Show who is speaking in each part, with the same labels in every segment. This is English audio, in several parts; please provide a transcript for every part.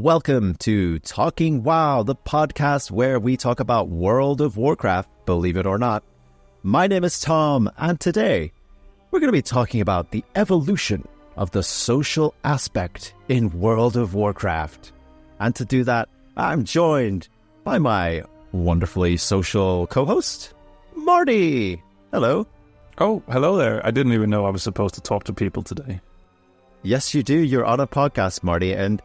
Speaker 1: welcome to Talking WoW, the podcast where we talk about World of Warcraft, believe it or not. My name is Tom, and today we're going to be talking about the evolution of the social aspect in World of Warcraft. And to do that, I'm joined by my wonderfully social co-host, Marty. Hello.
Speaker 2: Oh, hello there. I didn't even know I was supposed to talk to people today.
Speaker 1: Yes, you do. You're on a podcast, Marty, and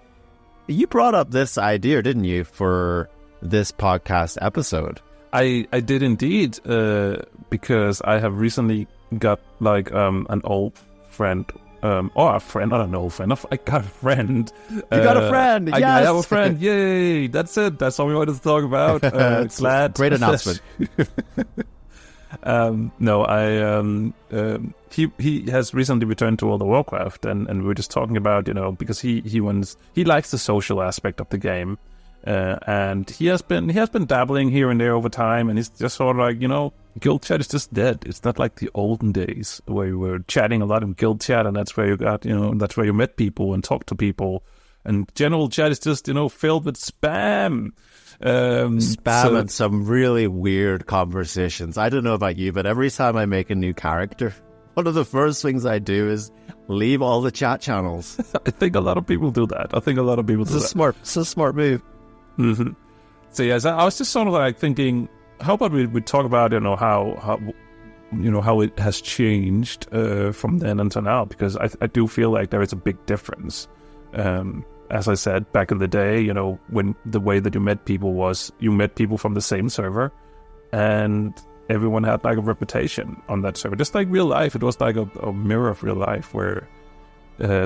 Speaker 1: you brought up this idea, didn't you, for this podcast episode?
Speaker 2: I did indeed, because I have recently got like an old friend, or a friend, not an old friend. I got a friend.
Speaker 1: You got a friend. Yes,
Speaker 2: I have a friend. Yay! That's it. That's all we wanted to talk about. Glad.
Speaker 1: Great announcement.
Speaker 2: He has recently returned to World of Warcraft, and we were just talking about, because he likes the social aspect of the game, and he has been dabbling here and there over time, and he's just sort of like, guild chat is just dead. It's not like the olden days where you were chatting a lot in guild chat, and that's where you got, that's where you met people and talked to people, and general chat is just, filled with spam.
Speaker 1: Spam and some really weird conversations. I don't know about you, but every time I make a new character, one of the first things I do is leave all the chat channels.
Speaker 2: I think a lot of people do that.
Speaker 1: It's a smart move.
Speaker 2: Mm-hmm. So yes, I was just sort of like thinking, how about we talk about how it has changed from then until now, because I do feel like there is a big difference. As I said, back in the day, when the way that you met people was you met people from the same server, and everyone had like a reputation on that server. Just like real life, it was like a mirror of real life, where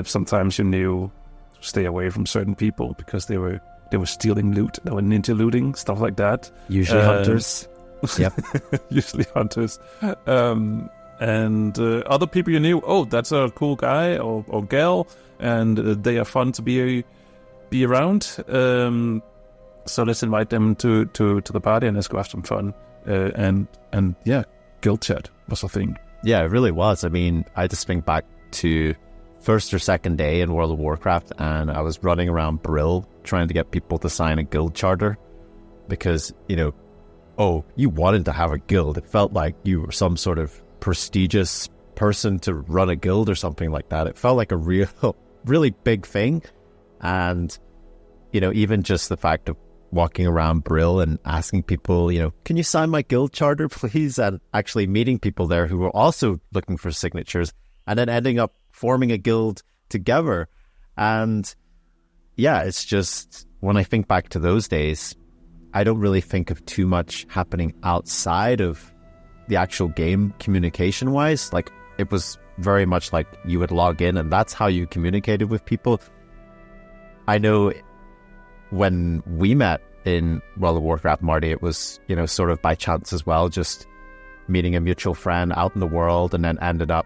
Speaker 2: sometimes you knew to stay away from certain people because they were stealing loot, they were ninja looting, stuff like that.
Speaker 1: Usually hunters. Yep.
Speaker 2: Usually hunters. And other people you knew, oh, that's a cool guy or gal, and they are fun to be around. So let's invite them to the party and let's go have some fun. And yeah, guild chat was a thing.
Speaker 1: Yeah, it really was. I mean, I just think back to first or second day in World of Warcraft, and I was running around Brill trying to get people to sign a guild charter because, you wanted to have a guild. It felt like you were some sort of prestigious person to run a guild or something like that. It felt like a really big thing. And, even just the fact of walking around Brill and asking people, can you sign my guild charter, please? And actually meeting people there who were also looking for signatures and then ending up forming a guild together. And yeah, it's just, when I think back to those days, I don't really think of too much happening outside of the actual game communication wise. Like, it was very much like you would log in and that's how you communicated with people. I know when we met in World of Warcraft, Marty, it was, sort of by chance as well, just meeting a mutual friend out in the world, and then ended up,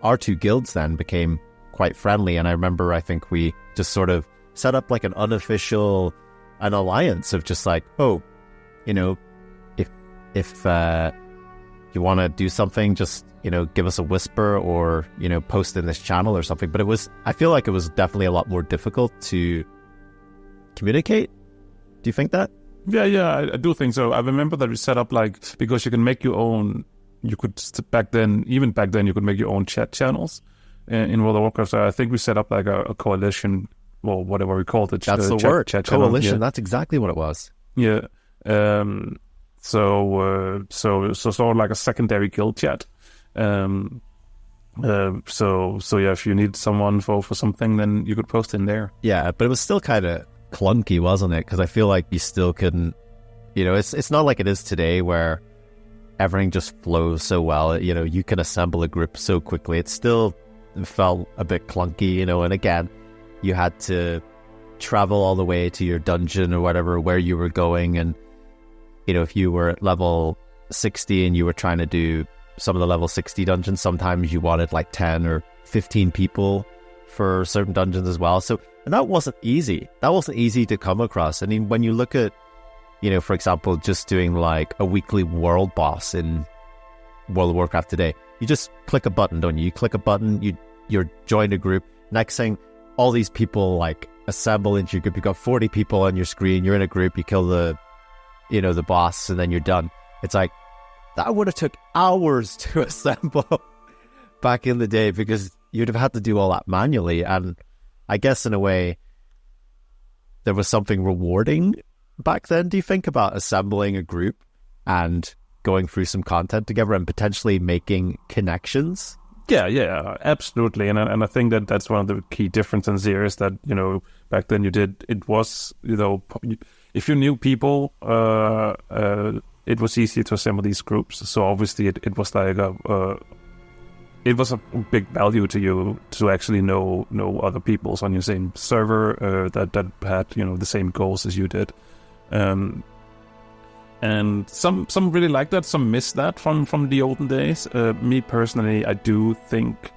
Speaker 1: our two guilds then became quite friendly. And I remember, I think we just sort of set up like an alliance of just like, if you want to do something, just, give us a whisper or, post in this channel or something. But I feel like it was definitely a lot more difficult to communicate. Do you think that?
Speaker 2: Yeah, I do think so. I remember that we set up because you can make your own, you could back then you could make your own chat channels in World of Warcraft. So I think we set up like a coalition, or whatever we called it.
Speaker 1: That's the word, chat coalition. Yeah. That's exactly what it was.
Speaker 2: Yeah. So sort of like a secondary guild chat. So yeah, if you need someone for something, then you could post in there.
Speaker 1: Yeah, but it was still kind of clunky, wasn't it? Because I feel like you still couldn't, it's not like it is today where everything just flows so well. You can assemble a group so quickly. It still felt a bit clunky, and again, you had to travel all the way to your dungeon or whatever, where you were going. And, if you were at level 60 and you were trying to do some of the level 60 dungeons, sometimes you wanted like 10 or 15 people for certain dungeons as well. And that wasn't easy. That wasn't easy to come across. I mean, when you look at, for example, just doing like a weekly world boss in World of Warcraft today, you just click a button, don't you? You click a button, you're joined a group. Next thing, all these people like assemble into your group. You've got 40 people on your screen. You're in a group. You kill the boss, and then you're done. It's like, that would have took hours to assemble back in the day, because you'd have had to do all that manually. And I guess in a way, there was something rewarding back then. Do you think about assembling a group and going through some content together and potentially making connections?
Speaker 2: Yeah, absolutely. And I think that that's one of the key differences here is that, back then it was, if you knew people, it was easier to assemble these groups. So obviously it was like it was a big value to you to actually know other peoples on your same server that had, the same goals as you did. And some really like that, some miss that from the olden days. Me personally, I do think,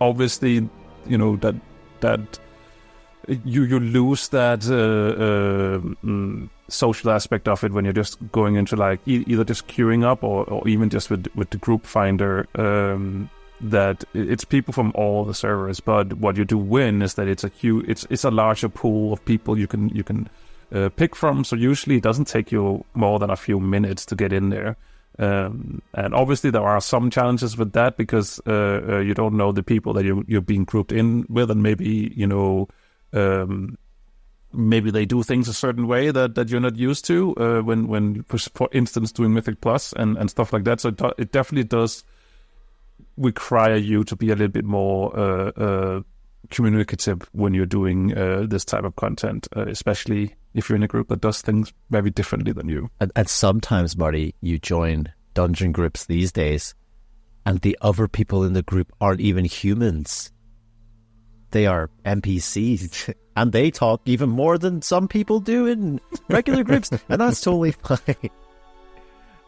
Speaker 2: obviously, that you lose that social aspect of it when you're just going into like either just queuing up or even just with the group finder. That it's people from all the servers, but what you do win is that it's a larger pool of people you can pick from. So usually it doesn't take you more than a few minutes to get in there. And obviously there are some challenges with that, because you don't know the people that you're being grouped in with, and maybe maybe they do things a certain way that you're not used to when for instance doing Mythic Plus and stuff like that. So it definitely does require you to be a little bit more communicative when you're doing this type of content, especially if you're in a group that does things very differently than you.
Speaker 1: And sometimes, Marty, you join dungeon groups these days and the other people in the group aren't even humans. They are NPCs, and they talk even more than some people do in regular groups, and that's totally fine.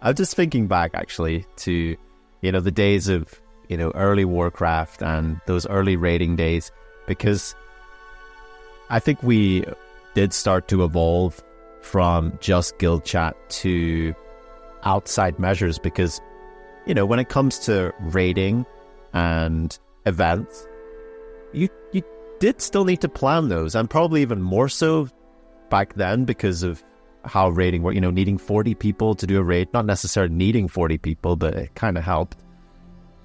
Speaker 1: I'm just thinking back, actually, to, the days of, early Warcraft and those early raiding days, because I think we did start to evolve from just guild chat to outside measures, because, when it comes to raiding and events, you did still need to plan those, and probably even more so back then because of how raiding worked, needing 40 people to do a raid, not necessarily needing 40 people, but it kind of helped.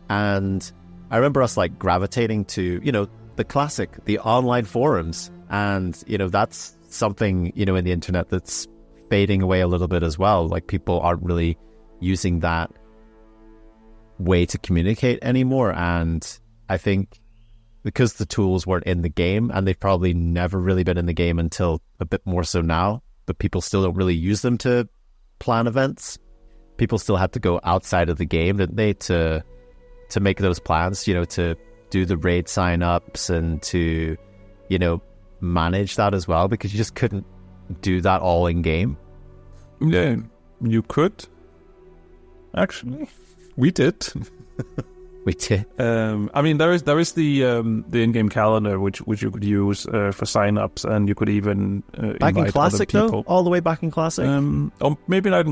Speaker 1: And I remember us like gravitating to, the classic, the online forums. And, that's something, in the internet that's fading away a little bit as well. Like, people aren't really using that way to communicate anymore. And I think because the tools weren't in the game, and they've probably never really been in the game until a bit more so now, but people still don't really use them to plan events. People still had to go outside of the game, didn't they, to make those plans, to do the raid sign-ups and to, manage that as well, because you just couldn't do that all in-game.
Speaker 2: Yeah, you could. Actually, we did.
Speaker 1: We did.
Speaker 2: I mean, there is the in-game calendar which you could use for sign-ups, and you could even
Speaker 1: back in Classic,
Speaker 2: other people.
Speaker 1: Though, all the way back in Classic.
Speaker 2: Or maybe not.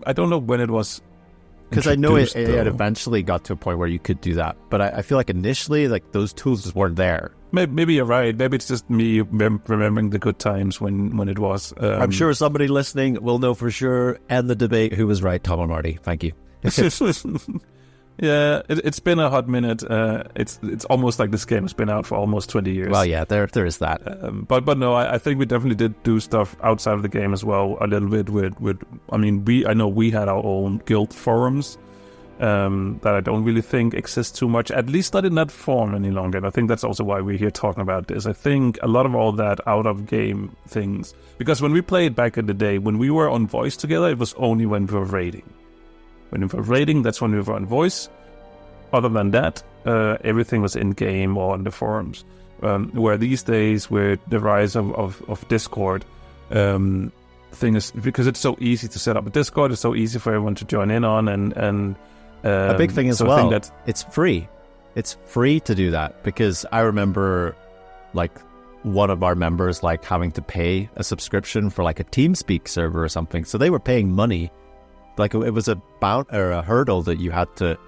Speaker 2: I don't know when it was.
Speaker 1: Because I know it eventually got to a point where you could do that, but I feel like initially, like, those tools just weren't there.
Speaker 2: Maybe you're right. Maybe it's just me remembering the good times when it was.
Speaker 1: I'm sure somebody listening will know for sure. End the debate. Who was right, Tom or Marty? Thank you.
Speaker 2: Yeah, it's been a hot minute. It's almost like this game has been out for almost 20 years.
Speaker 1: Well, yeah, there is that.
Speaker 2: But no, I think we definitely did do stuff outside of the game as well, a little bit with I mean, I know we had our own guild forums that I don't really think exist too much, at least not in that form any longer. And I think that's also why we're here talking about this. I think a lot of all that out of game things, because when we played back in the day, when we were on voice together, it was only when we were raiding. When we were raiding, that's when we were on voice. Other than that, everything was in-game or on the forums. Where these days, with the rise of Discord, thing is, because it's so easy to set up a Discord, it's so easy for everyone to join in on, and
Speaker 1: a big thing as
Speaker 2: so
Speaker 1: well, it's free. It's free to do that, because I remember, like, one of our members, like, having to pay a subscription for, like, a TeamSpeak server or something. So they were paying money. Like, it was a hurdle that you had to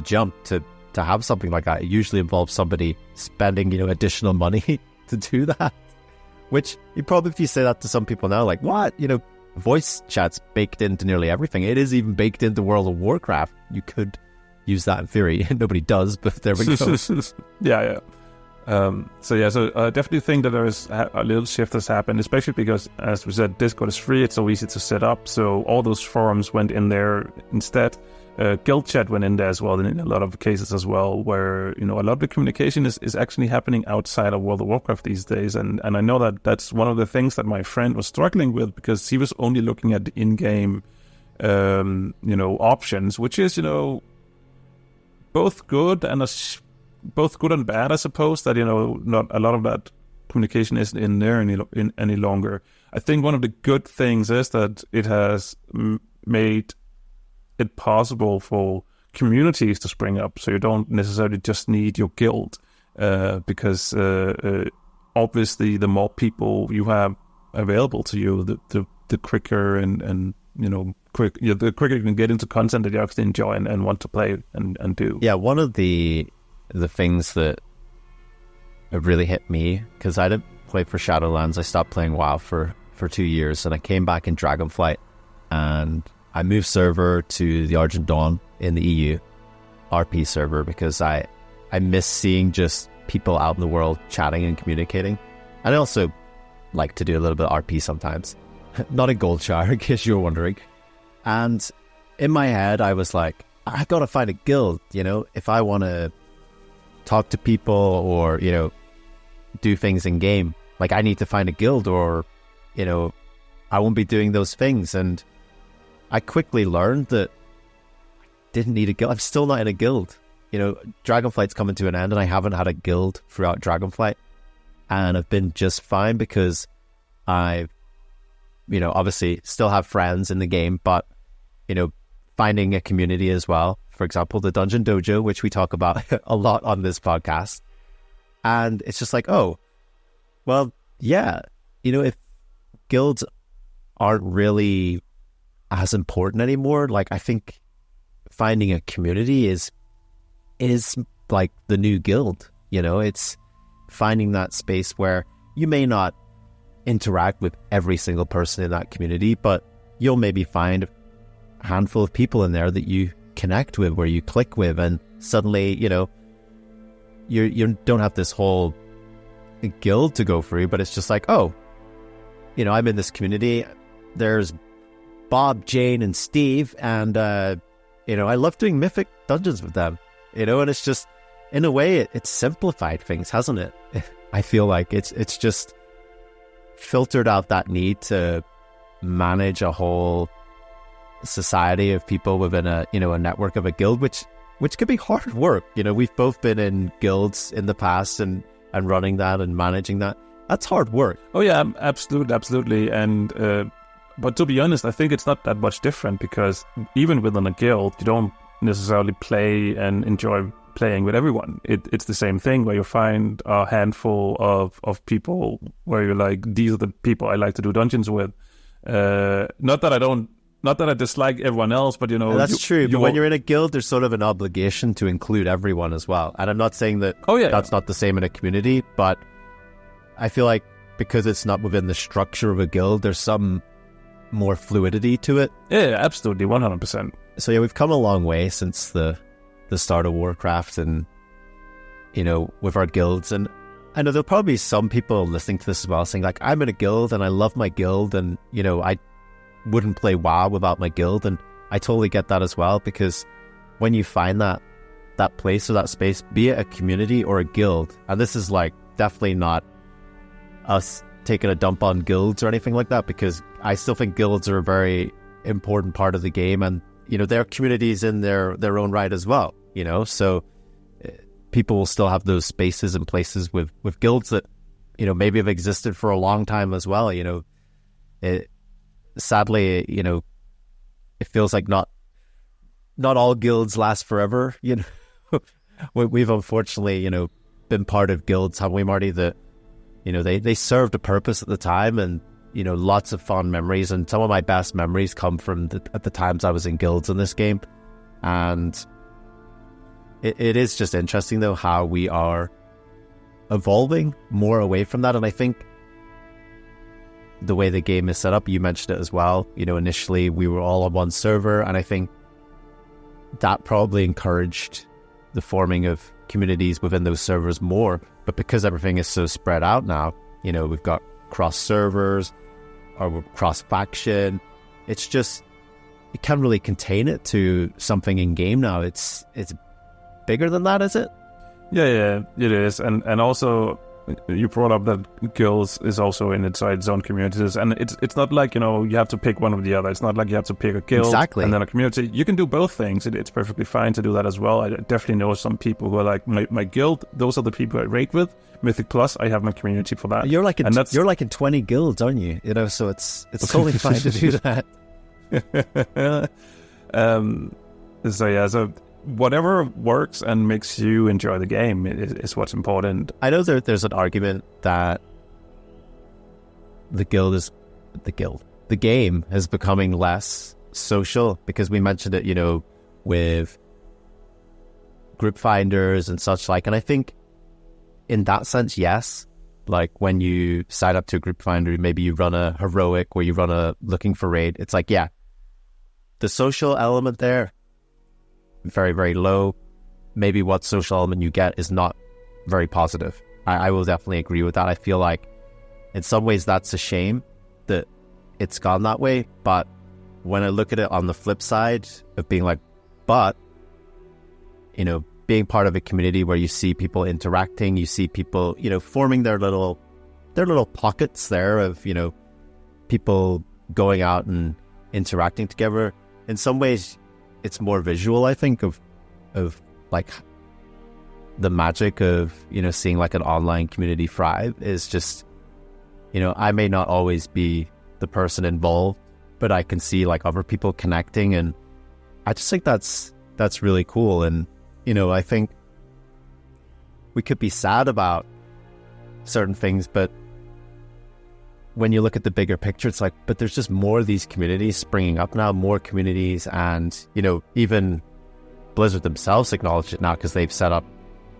Speaker 1: jump to have something like that. It usually involves somebody spending, additional money to do that. Which if you say that to some people now, like, what? Voice chat's baked into nearly everything. It is even baked into World of Warcraft. You could use that in theory. Nobody does, but there we go.
Speaker 2: Yeah. So I definitely think that there is a little shift has happened, especially because, as we said, Discord is free. It's so easy to set up. So all those forums went in there instead. Guild chat went in there as well, in a lot of cases as well, where a lot of the communication is actually happening outside of World of Warcraft these days. And I know that that's one of the things that my friend was struggling with, because he was only looking at the in-game options, which is both good and bad, I suppose. That not a lot of that communication isn't in there any longer. I think one of the good things is that it has made it possible for communities to spring up, so you don't necessarily just need your guild, because obviously the more people you have available to you, the quicker the quicker you can get into content that you actually enjoy and want to play and do.
Speaker 1: Yeah, one of the things that really hit me, because I didn't play for Shadowlands, I stopped playing WoW for 2 years, and I came back in Dragonflight, and I moved server to the Argent Dawn in the EU RP server, because I miss seeing just people out in the world chatting and communicating. And I also like to do a little bit of RP sometimes. Not in Goldshire, in case you were wondering. And in my head, I was like, I gotta find a guild, if I want to talk to people or, do things in game. Like, I need to find a guild, or, I won't be doing those things. And I quickly learned that I didn't need a guild. I'm still not in a guild. Dragonflight's coming to an end, and I haven't had a guild throughout Dragonflight. And I've been just fine, because I've, obviously still have friends in the game, but, finding a community as well. For example, the Dungeon Dojo, which we talk about a lot on this podcast. And it's just like, oh, well, yeah, if guilds aren't really as important anymore, like, I think finding a community is like the new guild. It's finding that space where you may not interact with every single person in that community, but you'll maybe find a handful of people in there that you connect with, where you click with, and suddenly you don't have this whole guild to go through, but it's just like, oh, I'm in this community, there's Bob, Jane, and Steve, and I love doing mythic dungeons with them, and it's just, in a way, it's simplified things, hasn't it? I feel like it's just filtered out that need to manage a whole society of people within a network of a guild, which could be hard work. We've both been in guilds in the past, and running that and managing that, that's hard work.
Speaker 2: Oh yeah, absolutely. And but to be honest, I think it's not that much different, because even within a guild, you don't necessarily play and enjoy playing with everyone. It's the same thing, where you find a handful of people where you're like, these are the people I like to do dungeons with. Not that I dislike everyone else, but
Speaker 1: that's true. But when you're in a guild, there's sort of an obligation to include everyone as well. And I'm not saying that that's not the same in a community, but I feel like because it's not within the structure of a guild, there's some more fluidity to it.
Speaker 2: Yeah, absolutely, 100%.
Speaker 1: So yeah, we've come a long way since the start of Warcraft, and with our guilds. And I know there'll probably be some people listening to this as well, saying like, I'm in a guild and I love my guild, and I wouldn't play WoW without my guild. And I totally get that as well, because when you find that place or that space, be it a community or a guild, and this is like definitely not us taking a dump on guilds or anything like that, because I still think guilds are a very important part of the game, and there are communities in their own right as well, so people will still have those spaces and places with guilds that maybe have existed for a long time as well. Sadly, it feels like not all guilds last forever. We've unfortunately been part of guilds, haven't we, Marty, that they served a purpose at the time, and lots of fond memories, and some of my best memories come from at the times I was in guilds in this game. And it is just interesting though how we are evolving more away from that. And I think the way the game is set up, you mentioned it as well, initially we were all on one server, and I think that probably encouraged the forming of communities within those servers more. But because everything is so spread out now, we've got cross servers or cross faction, it's just, you can't really contain it to something in game now. It's bigger than that, is it?
Speaker 2: Yeah, it is. And also, you brought up that guilds is also in its own communities, and it's not like, you have to pick one or the other. It's not like you have to pick a guild and then a community. You can do both things. It's perfectly fine to do that as well. I definitely know some people who are like, my guild, those are the people I raid with. Mythic Plus, I have my community for that.
Speaker 1: You're like in 20 guilds, aren't you? So it's totally fine to do that.
Speaker 2: So whatever works and makes you enjoy the game is what's important.
Speaker 1: I know there's an argument that the game is becoming less social, because we mentioned it, with group finders and such like. And I think in that sense, yes. Like when you sign up to a group finder, maybe you run a heroic or you run a looking for raid. It's like, yeah, the social element there, very, very low. Maybe what social element you get is not very positive. I will definitely agree with that. I feel like in some ways that's a shame that it's gone that way. But when I look at it on the flip side of being like, being part of a community where you see people interacting, you see people, forming their little pockets there of, people going out and interacting together. In some ways, it's more visual, I think, of like the magic of, seeing like an online community thrive is just, I may not always be the person involved, but I can see like other people connecting, and I just think that's really cool. And, I think we could be sad about certain things, but when you look at the bigger picture, it's like, but there's just more of these communities springing up now, more communities, and, even Blizzard themselves acknowledge it now because they've set up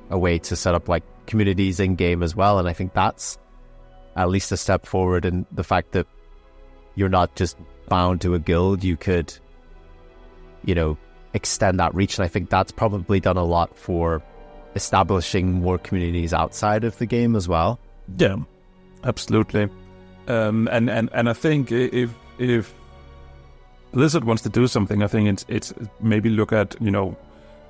Speaker 1: a way to set up like communities in game as well. And I think that's at least a step forward in the fact that you're not just bound to a guild. You could, extend that reach. And I think that's probably done a lot for establishing more communities outside of the game as well.
Speaker 2: Yeah, absolutely. And I think if Blizzard wants to do something, I think it's maybe look at,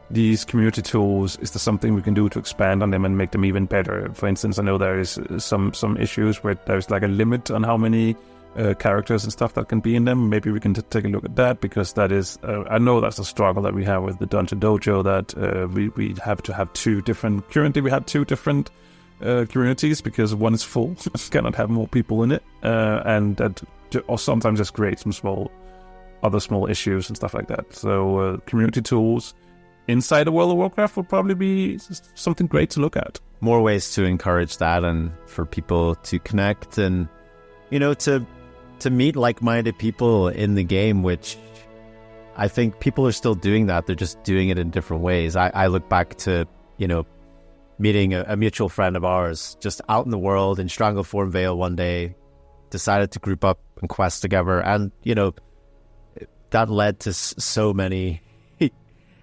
Speaker 2: these community tools. Is there something we can do to expand on them and make them even better? For instance, I know there is some issues where there's like a limit on how many characters and stuff that can be in them. Maybe we can take a look at that, because that is, I know that's a struggle that we have with the Dungeon Dojo, that we have to have currently we have two different communities, because one is full, cannot have more people in it, and that or sometimes just create some small issues and stuff like that. So community tools inside the World of Warcraft would probably be something great to look at.
Speaker 1: More ways to encourage that, and for people to connect, and to meet like-minded people in the game, which I think people are still doing that. They're just doing it in different ways. I look back to, meeting a mutual friend of ours just out in the world in Stranglethorn Vale one day, decided to group up and quest together. And, that led to so many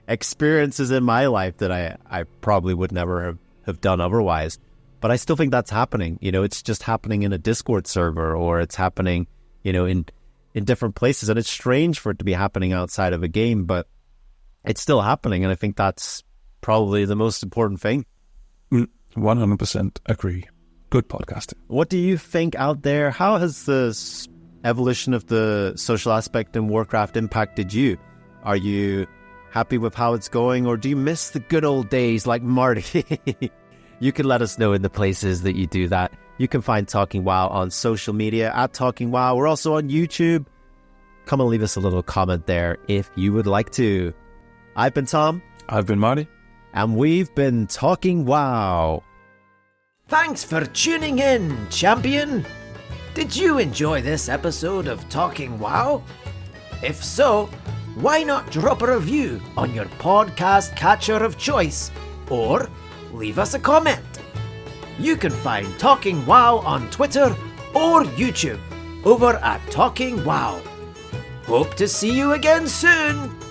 Speaker 1: experiences in my life that I probably would never have done otherwise. But I still think that's happening. It's just happening in a Discord server, or it's happening, in different places. And it's strange for it to be happening outside of a game, but it's still happening. And I think that's probably the most important thing.
Speaker 2: 100% agree. Good podcasting.
Speaker 1: What do you think out there? How has the evolution of the social aspect in Warcraft impacted you? Are you happy with how it's going, or do you miss the good old days like Marty? You can let us know in the places that you do that. You can find Talking WoW on social media at Talking WoW. We're also on YouTube. Come and leave us a little comment there if you would like to. I've been Tom.
Speaker 2: I've been Marty.
Speaker 1: And we've been Talking WoW.
Speaker 3: Thanks for tuning in, champion. Did you enjoy this episode of Talking WoW? If so, why not drop a review on your podcast catcher of choice, or leave us a comment. you can find Talking WoW on Twitter or YouTube over at Talking WoW. Hope to see you again soon!